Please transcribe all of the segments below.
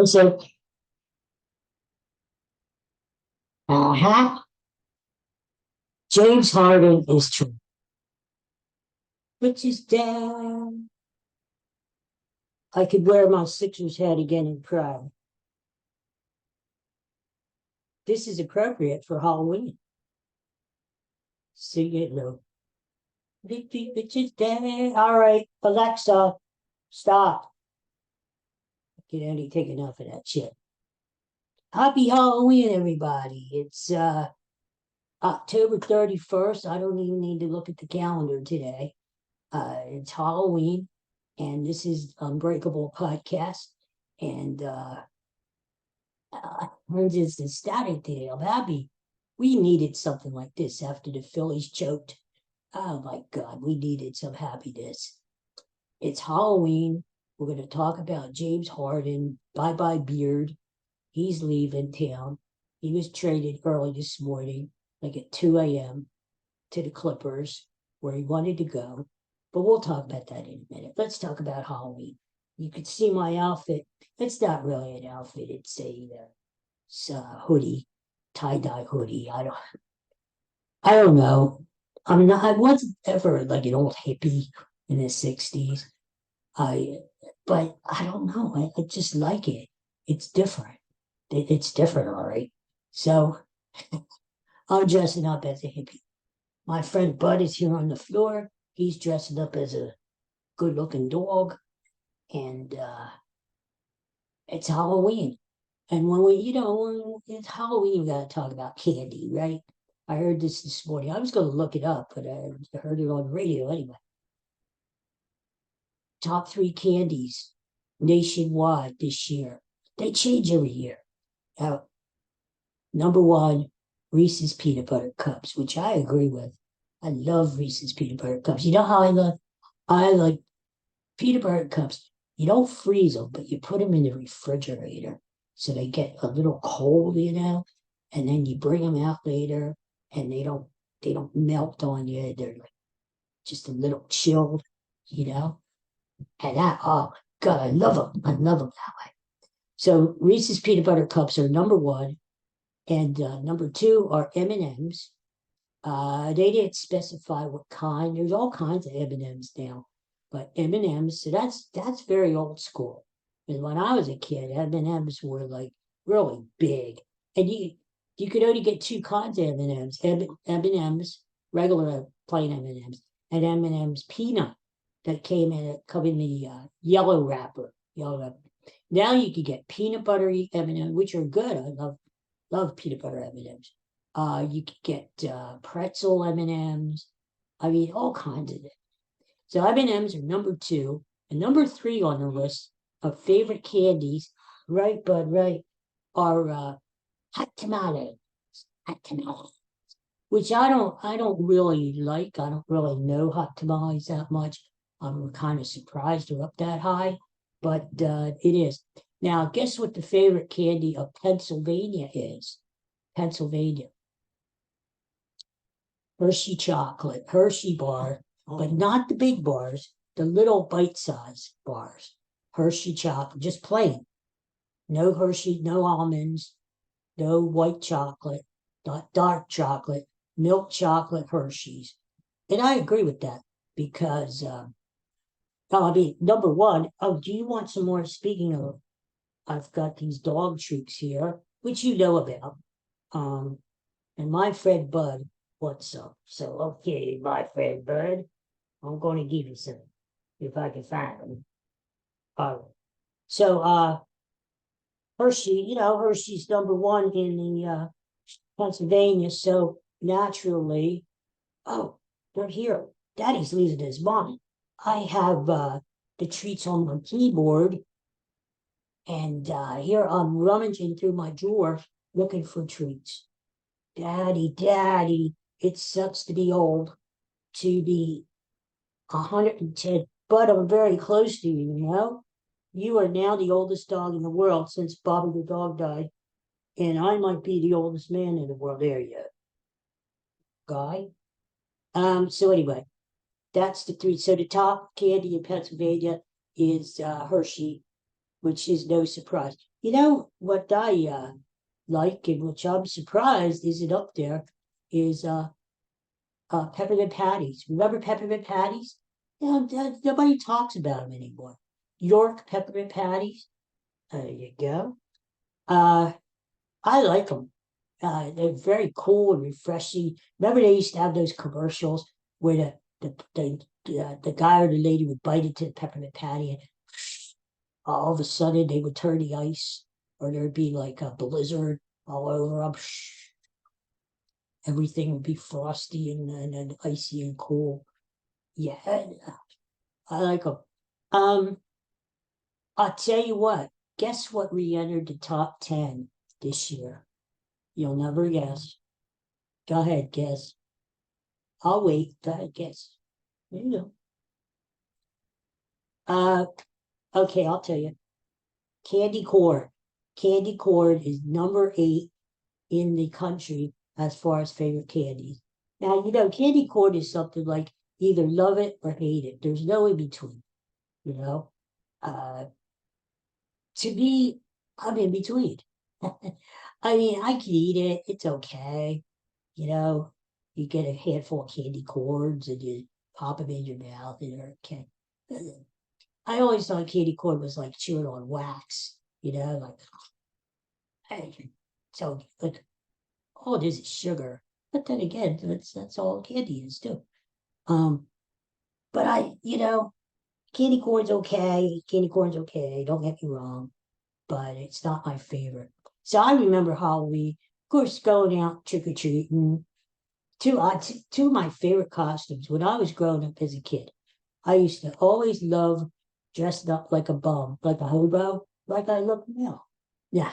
So, uh-huh. James Harden is true. Which is down. I could wear my Sixers hat again in pride. This is appropriate for Halloween. Sing it low. Bitches down. All right, Alexa, stop. I can only take enough of that shit. Happy Halloween, everybody. It's October 31st. I don't even need to look at the calendar today. It's Halloween, and this is Unbreakable podcast. And I'm just ecstatic today. I'm happy. We needed something like this after the Phillies choked. Oh my God, we needed some happiness. It's Halloween. We're going to talk about James Harden. Bye bye, Beard. He's leaving town. He was traded early this morning, like at 2 a.m., to the Clippers, where he wanted to go. But we'll talk about that in a minute. Let's talk about Halloween. You can see my outfit. It's not really an outfit. It's a hoodie, tie dye hoodie. I don't know. I wasn't ever like an old hippie in the '60s. I, but I don't know. I just like it. It's different. It's different, all right. So I'm dressing up as a hippie. My friend Bud is here on the floor. He's dressing up as a good-looking dog, and it's Halloween. And when it's Halloween, we got to talk about candy, right? I heard this morning. I was going to look it up, but I heard it on the radio anyway. Top three candies nationwide this year. They change every year. Now, number one, Reese's peanut butter cups, which I agree with. I love Reese's peanut butter cups. You know how I like peanut butter cups. You don't freeze them, but you put them in the refrigerator so they get a little cold, and then you bring them out later and they don't melt on you. They're like just a little chilled, you know. And oh God, I love them. I love them that way. So Reese's peanut butter cups are number one, and number two are M&Ms. They didn't specify what kind. There's all kinds of M&Ms now, but M&Ms. So that's very old school. And when I was a kid, M&Ms were like really big, and you could only get two kinds of M&Ms: M&Ms, regular plain M&Ms, and M&Ms peanut that come in the yellow wrapper. Yellow wrapper. Now you can get peanut buttery M&Ms, which are good. I love peanut butter M&Ms. You could get pretzel M&Ms. I mean, all kinds of it. So M&Ms are number two, and number three on the list of favorite candies, right, Bud, right, are hot tamales, hot tamales, which I don't really like. I don't really know hot tamales that much. I'm kind of surprised they're up that high, but it is. Now, guess what the favorite candy of Pennsylvania is? Pennsylvania. Hershey chocolate, Hershey bar, but not the big bars, the little bite-sized bars. Hershey chocolate, just plain. No Hershey, no almonds, no white chocolate, not dark chocolate, milk chocolate Hershey's. And I agree with that because, I mean, number one, oh, do you want some more? Speaking of, I've got these dog treats here, which you know about. Um, and my friend Bud wants some. So, okay, my friend Bud, I'm going to give you some if I can find them. All right. So, Hershey, Hershey's number one in the Pennsylvania. So naturally, oh, they're here. Daddy's losing his mind. I have the treats on my keyboard, and here I'm rummaging through my drawer looking for treats. Daddy, it sucks to be old, to be 110, but I'm very close to you, you know? You are now the oldest dog in the world since Bobby the dog died, and I might be the oldest man in the world there yet, guy. So anyway, that's the three. So the top candy in Pennsylvania is Hershey, which is no surprise. You know what I like, and which I'm surprised isn't up there, is peppermint patties. Remember peppermint patties? You know, nobody talks about them anymore. York peppermint patties. There you go. Uh, I like them. They're very cool and refreshing. Remember they used to have those commercials where the guy or the lady would bite into the peppermint patty and all of a sudden they would turn the ice, or there'd be like a blizzard all over them. Everything would be frosty and icy and cool. Yeah, I like them. Um, I'll tell you what. Guess what re-entered the top 10 this year? You'll never guess. Go ahead, guess. I'll wait. Go ahead, guess. You know. Uh, okay, I'll tell you. Candy corn. Candy corn is number 8 in the country as far as favorite candies. Now, candy corn is something like either love it or hate it. There's no in between, you know. Uh, to me, I'm in between. I mean, I can eat it. It's okay. You know, you get a handful of candy corns and you pop them in your mouth and they're okay. I always thought candy corn was like chewing on wax, like, hey, so like, all it is sugar. But then again, that's all candy is too. Um, but candy corn's okay. Candy corn's okay. Don't get me wrong, but it's not my favorite. So I remember Halloween, of course, going out trick or treating. Two of my favorite costumes when I was growing up as a kid. I used to always love dressing up like a bum, like a hobo, like I look now. Yeah.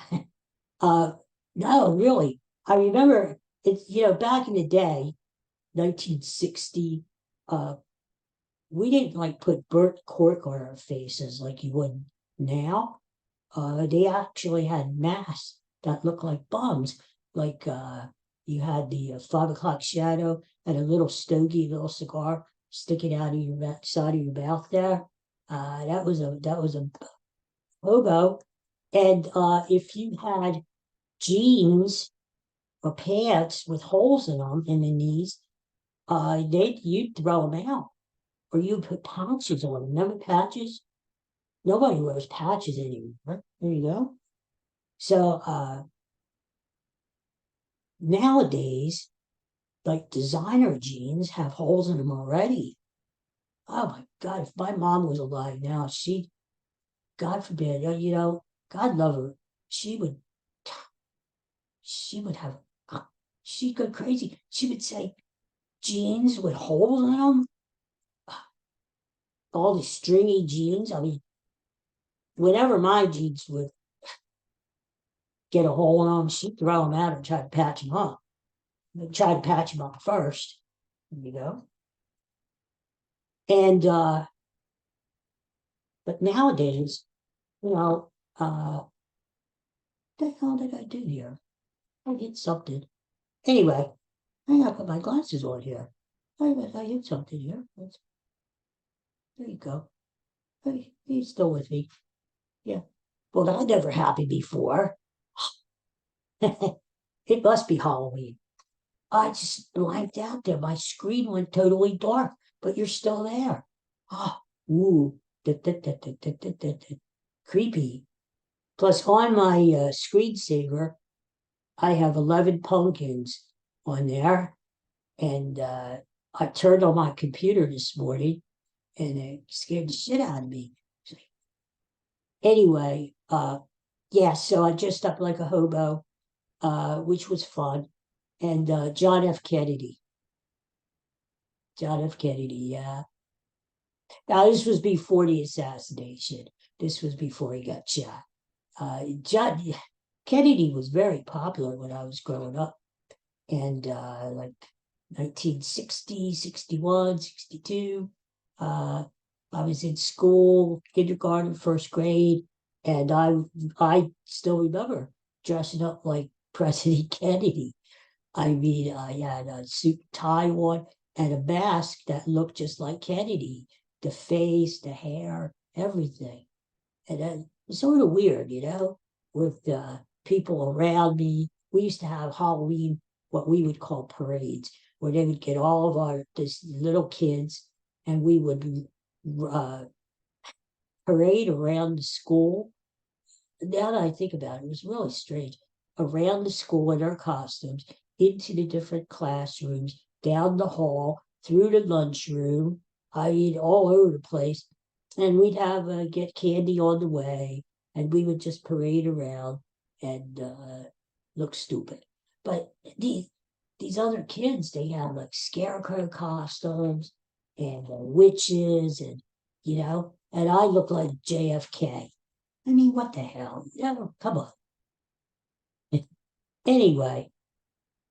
Uh, no, really. I remember it's, back in the day, 1960, uh, we didn't like put burnt cork on our faces like you would now. They actually had masks that looked like bums. Like you had the 5 o'clock shadow and a little stogie, little cigar sticking out of your side of your mouth there. That was a hobo. And if you had jeans or pants with holes in them in the knees, you'd throw them out, or you put patches on them. Remember patches? Nobody wears patches anymore. There you go. So nowadays, like designer jeans have holes in them already. Oh my God, if my mom was alive now, God forbid, God love her, she would, she would have, she'd go crazy. She would say, jeans with holes in them, all the stringy jeans. I mean, whenever my jeans would get a hole in them, she'd throw them out and try to patch them up. Try to patch them up first, you know. And but nowadays, you know, what the hell did I do here? I hit something. Anyway, I gotta put my glasses on here. I hit something here. There you go. Hey, he's still with me. Yeah. Well, that never happened before. It must be Halloween. I just blanked out there. My screen went totally dark, but you're still there. Oh, ooh, creepy. Plus, on my screensaver, I have 11 pumpkins on there. And I turned on my computer this morning and it scared the shit out of me. Anyway, yeah, so I dressed up like a hobo, which was fun. And John F. Kennedy. John F. Kennedy, yeah. Now, this was before the assassination. This was before he got shot. John Kennedy was very popular when I was growing up. And like 1960, 61, 62, I was in school, kindergarten, first grade, and I still remember dressing up like President Kennedy. I mean, I had a suit and tie on and a mask that looked just like Kennedy, the face, the hair, everything. And then it's sort of weird, with people around me. We used to have Halloween, what we would call parades, where they would get all of our this little kids, and we would uh, parade around the school. Now that I think about it, it was really strange. Around the school in our costumes, into the different classrooms, down the hall, through the lunchroom. I mean, all over the place. And we'd have get candy on the way, and we would just parade around and look stupid. But these other kids, they had like scarecrow costumes and witches, and and I look like JFK. I mean, what the hell? Come on. Anyway,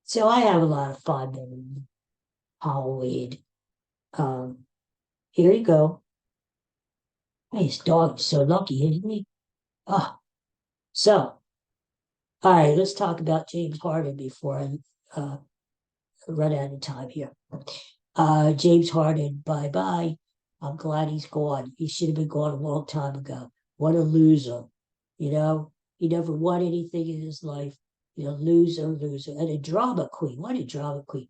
so I have a lot of fun in Halloween. Um, Here you go. Hey, his dog is so lucky, isn't he? Oh, so all right, let's talk about James Harden before I uh, run out of time here. James Harden, bye bye. I'm glad he's gone. He should have been gone a long time ago. What a loser. You know, he never won anything in his life. Loser, loser. And a drama queen. What a drama queen.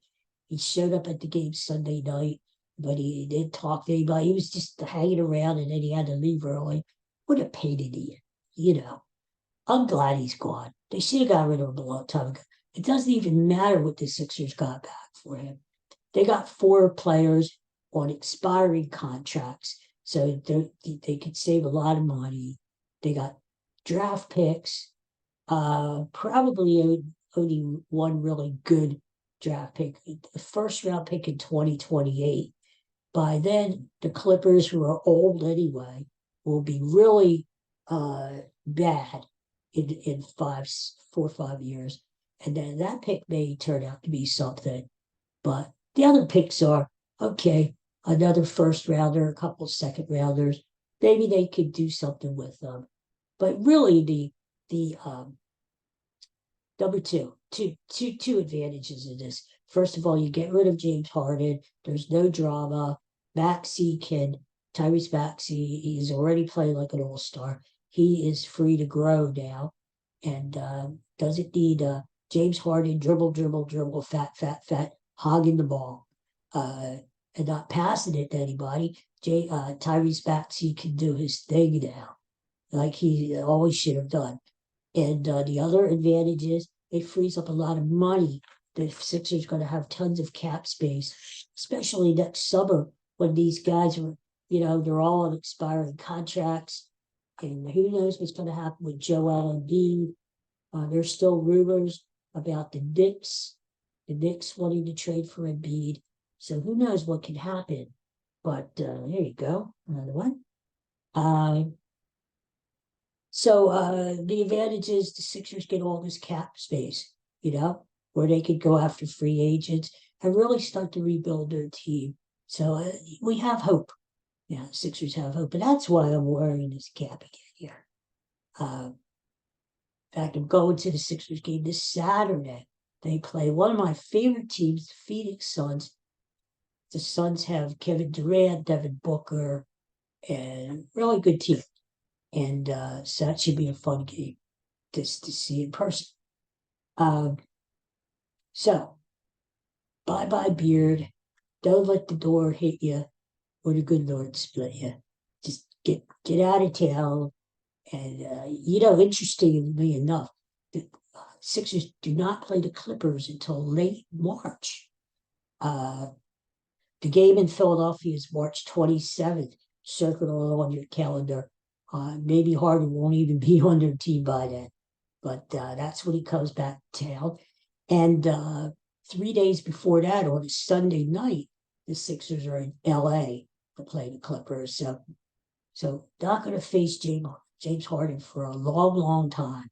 He showed up at the game Sunday night, but he didn't talk to anybody. He was just hanging around, and then he had to leave early. What a pain in the ear. I'm glad he's gone. They should have got rid of him a long time ago. It doesn't even matter what the Sixers got back for him. They got 4 players on expiring contracts, so they could save a lot of money. They got draft picks, probably only one really good draft pick, the first round pick in 2028. By then, the Clippers, who are old anyway, will be really bad in 4 or 5 years. And then that pick may turn out to be something. But the other picks are okay, another first rounder, a couple second rounders. Maybe they could do something with them. But really, the number two advantages in this. First of all, you get rid of James Harden. There's no drama. Tyrese Maxey, he's already playing like an all-star. He is free to grow now and doesn't need James Harden dribble, dribble, dribble, fat, hogging the ball and not passing it to anybody. Tyrese Maxey can do his thing now, like he always should have done. And the other advantage is it frees up a lot of money. The Sixers going to have tons of cap space, especially next summer when these guys are, they're all on expiring contracts. And who knows what's going to happen with Joel Embiid. There's still rumors about the Knicks wanting to trade for Embiid. So who knows what can happen. But there you go, another one. So the advantage is the Sixers get all this cap space, where they could go after free agents and really start to rebuild their team. So we have hope. Yeah, Sixers have hope. And that's why I'm wearing this cap again here. In fact, I'm going to the Sixers game this Saturday. They play one of my favorite teams, the Phoenix Suns. The Suns have Kevin Durant, Devin Booker, and really good team. And so that should be a fun game to see in person. So, bye-bye, beard. Don't let the door hit you or the good Lord split you. Just get out of town. And, interestingly enough, the Sixers do not play the Clippers until late March. The game in Philadelphia is March 27th. Circle it on your calendar. Maybe Harden won't even be on their team by then. But that's when he comes back to town. And 3 days before that, on a Sunday night, the Sixers are in L.A. to play the Clippers. So not going to face James Harden for a long, long time.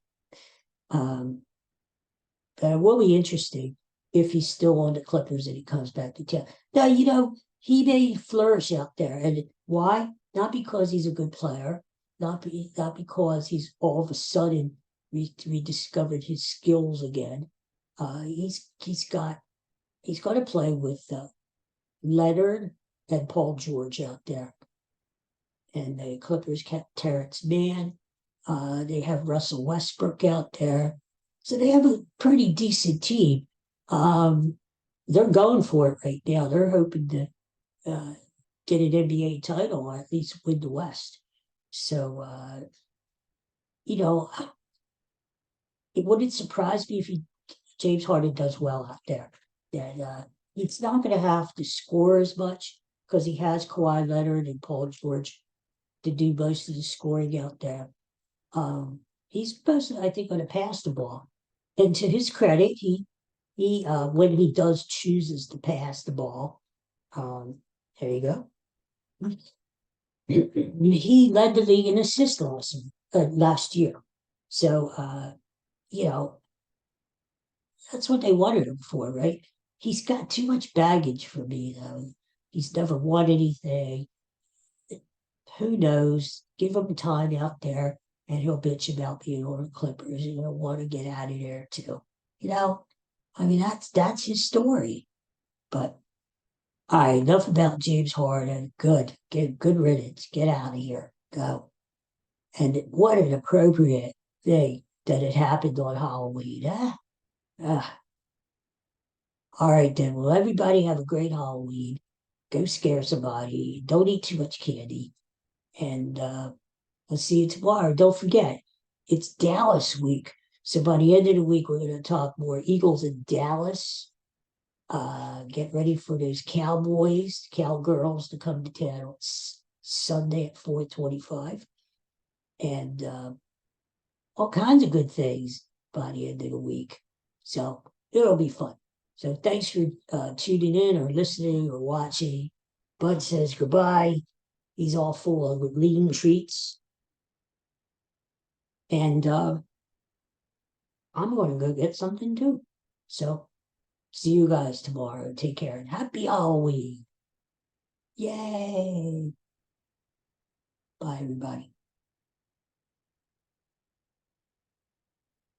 But it will be interesting if he's still on the Clippers and he comes back to town. Now, he may flourish out there. And why? Not because he's a good player, not because he's all of a sudden rediscovered his skills again. He's going to play with Leonard and Paul George out there. And the Clippers kept Terrence Mann. They have Russell Westbrook out there. So they have a pretty decent team. They're going for it right now. They're hoping to get an NBA title or at least win the West. So, you know, it wouldn't surprise me if James Harden does well out there. That he's not going to have to score as much because he has Kawhi Leonard and Paul George to do most of the scoring out there. He's supposed to, I think, going to pass the ball. And to his credit, he when he does chooses to pass the ball, um, there you go. He led the league in assists last year. So you know, that's what they wanted him for, right? He's got too much baggage for me, though. He's never won anything. Who knows? Give him time out there, and he'll bitch about being on the Clippers, and he'll want to get out of there too. You know, I mean that's his story. But all right, enough about James Harden. Good riddance. Get out of here. Go. And what an appropriate thing that it happened on Halloween. Huh? All right, then. Well, everybody have a great Halloween. Go scare somebody. Don't eat too much candy. And I'll see you tomorrow. Don't forget, it's Dallas week. So by the end of the week, we're going to talk more Eagles in Dallas. Get ready for those Cowboys, Cowgirls to come to town on Sunday at 4:25. And all kinds of good things by the end of the week. So it'll be fun. So thanks for tuning in or listening or watching. Bud says goodbye. He's all full of lean treats. And I'm going to go get something too. So see you guys tomorrow. Take care and happy Halloween. Yay. Bye, everybody.